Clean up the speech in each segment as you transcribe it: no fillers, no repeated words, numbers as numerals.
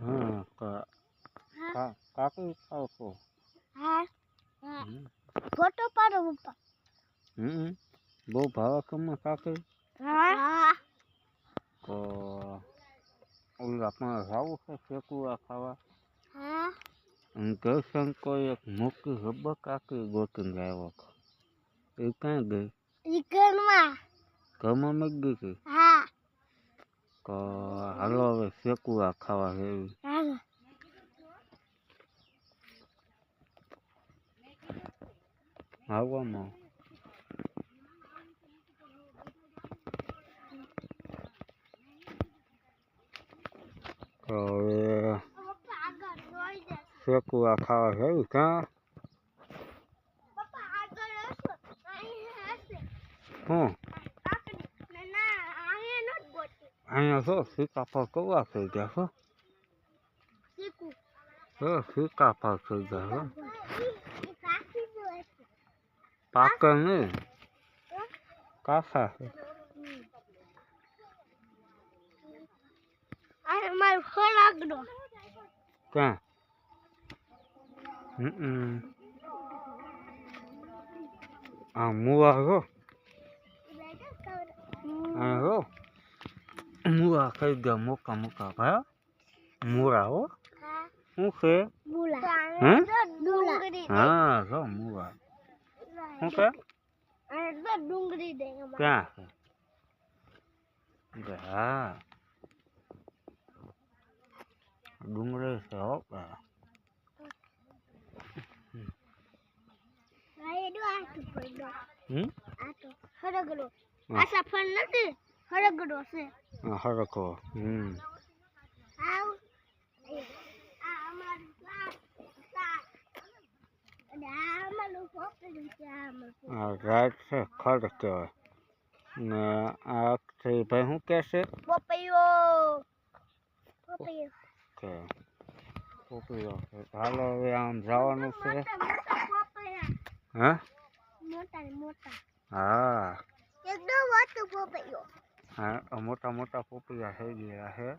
હા કાકી ખાવ છો? હા હમ. ફોટો પાડો પપ્પા. બહુ ભાવે તમને કાકી? હા તો ઓલું આપણે જાવું છે શેકુઆ ખાવા? હા જયશંકર કોઈ એક મોટી રબર કાકી ગોતીને લાવ્યો હતો. એ ક્યાં ગઈ? ઈ ઘરમાં. ઘરમાં મૂકી દીધી? હા તો હાલો હવે શેકુઆ ખાવા જેવી. હાલો. આવવામાં તો હવે પપ્પા આગળ દોઈ દે. શેકુઆ ખાવા જેવી ક્યાં? પપ્પા આગળ હશો. અહીં હશે. હું કાકડી ના અહીં નથી ગોતી. અહીંયા જો સીતાફળ કેવા થઈ ગયા છો? શીકુ. સીતાફળ થઈ ગયા છો. ઈ કાકી જો હશે. પાકે નહીં, કાચા છે. આ મારો ખોરાકડો. ક્યાં? આ મુવા છો? હા હો મુવા ખાઈ ગયા મોકા મોકા ભાઈ. મુરા હો. શું છે? મુલા. ડુંગળી. હા જો મુવા. શું છે? ડુંગળી દે. ક્યાં છે? હા ડુંગળી છે હો. હરગડો. આ સફર નથી, હરગડો છે. હરકો. આવ આ અમારું શાક અને આ અમારું પોપડું છે. આ રાઈટ છે ખડ કહેવાય ને આ ભાઈ શું કહેશે? પોપૈયો. પોપૈયો. કે પોપૈયો. હાલો હવે આમ જવાનું છે. હા મોટા મોટા. હા એકદમ મોટો પોપૈયો. હા મોટા મોટા પોપૈયા થઈ ગયા છે.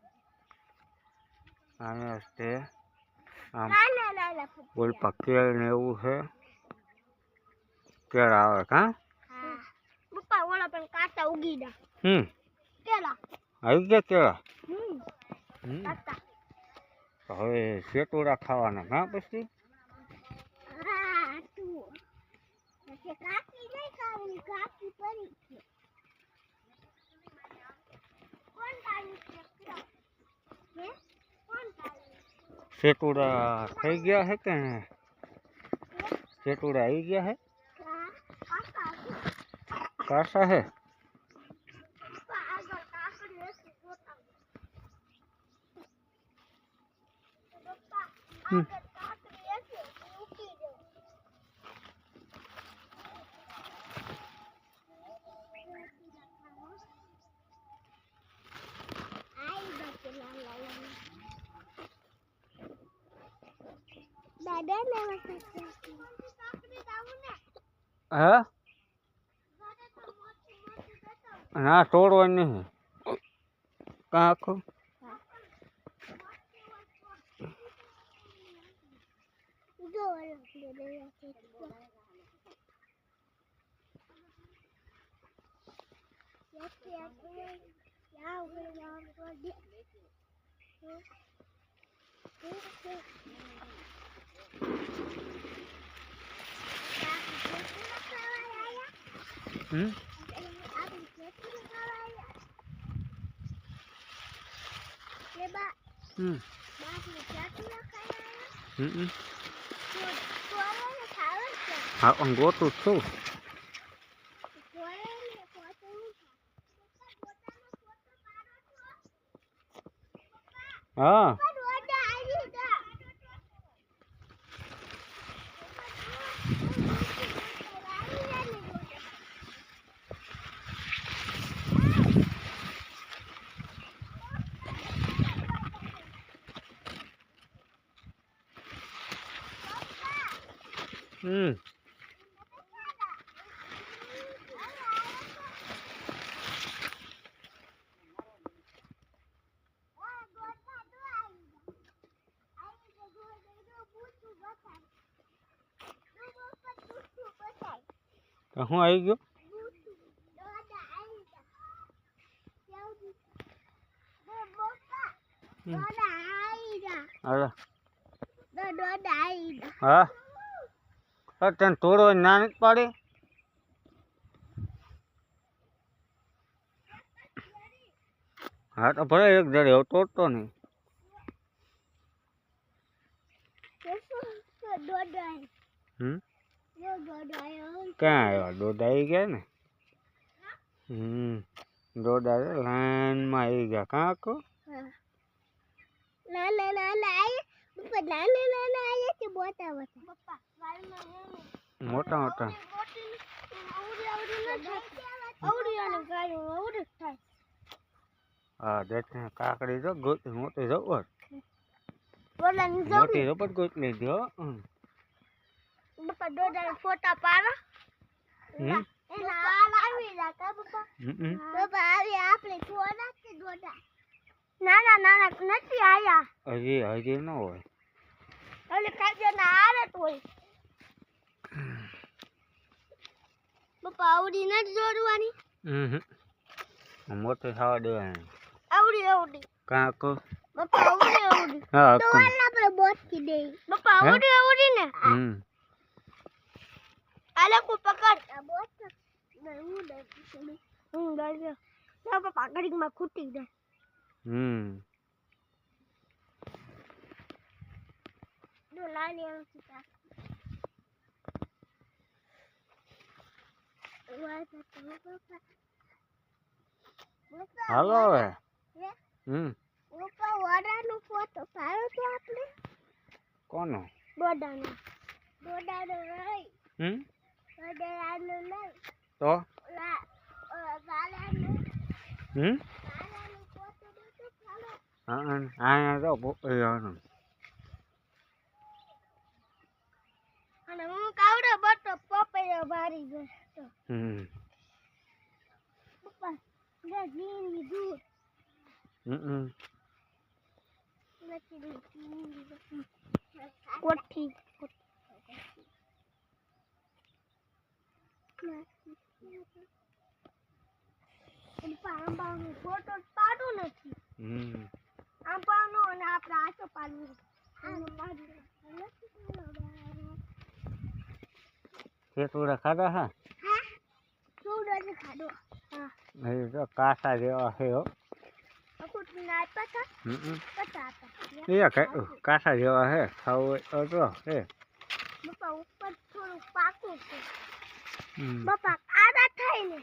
અહીંયા તે આમ બોલ કેળ ને એવું છે. કેળ આવે કા? હા પપ્પા ઓલા પણ કાચા ઉગી ગયા. કેળા આવી ગયા કેળા. કાચા. હવે શેટોડા ખાવાના હા પછી? હા તું કાકી નહીં ખાવાની, કાકી પડી છે. કોણ કાઢી છે? હે કોણ કાઢી? શેટોડા થઈ ગયા છે કે શેટોડા આવી ગયા છે? કાચા છે. હા ના તોડવાની નહીં કાં આખું હા અંગોતું છું. હા તો હું આવી ગયો હાલો હા તને તોડો ના નથી પાડી હા તો ભલે એક જડે હવે તોડતો નહીં ક્યાં આવ્યા દોઢ આવી ગયા ને દોઢ આવે લાઈનમાં આવી ગયા કાં આખો મોટા મોટા હા દેખ કાકડી જો ગોતી મોટી જબર મોટી જબર ગોતલી જો ફોટા પાડો નાના નાના નથી આયા હજી ન હોય એટલે કાજે ના આરત હોય પપ્પા આવડી નથી જોડવાની મોટી ખાવા દેવાની આવડી આવડી કાકો પપ્પા આવડી આવડી હા તો આપણે બોટકી દે પપ્પા આવડી આવડી ને આ લોકો પકડ આ બોટ હું દે પપ્પા ઘડીમાં ખૂટી દે દો લાલી આવતી હાલો હવે પપ્પા વડાનો ફોટો પાડો તો આપણે કોનો દોડાનો રહી દોડાનો નહીં તો વાલાનો ફોટો દો પાડો આયા તો પોપૈયાનો અને હું કાવડે બટો પપૈયા ભારી ગયો પપ્પા જીની દૂર કોઠી આંબાનો ફોટો પાડું નથી આંબાનો અને આપણે આસો પાડવું થોડા ખાધા હા થોડો જ ખાધો એ તો કાસા જેવા છે હો કાસા જેવા હે ખાવું તો હે પપ્પા ઉપર થોડું પાકું છે પપ્પા આડા થાય ને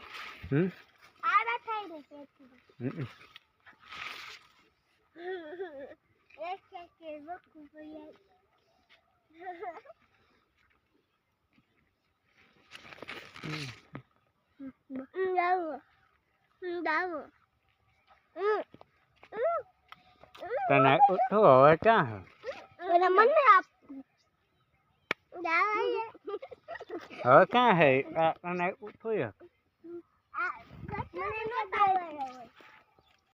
આડા થાય ને એક કે વખું ભૈયા તને ઉઠો હવે ક્યાં હે મને આપ હવે ક્યાં હે તને ઉઠો મને નો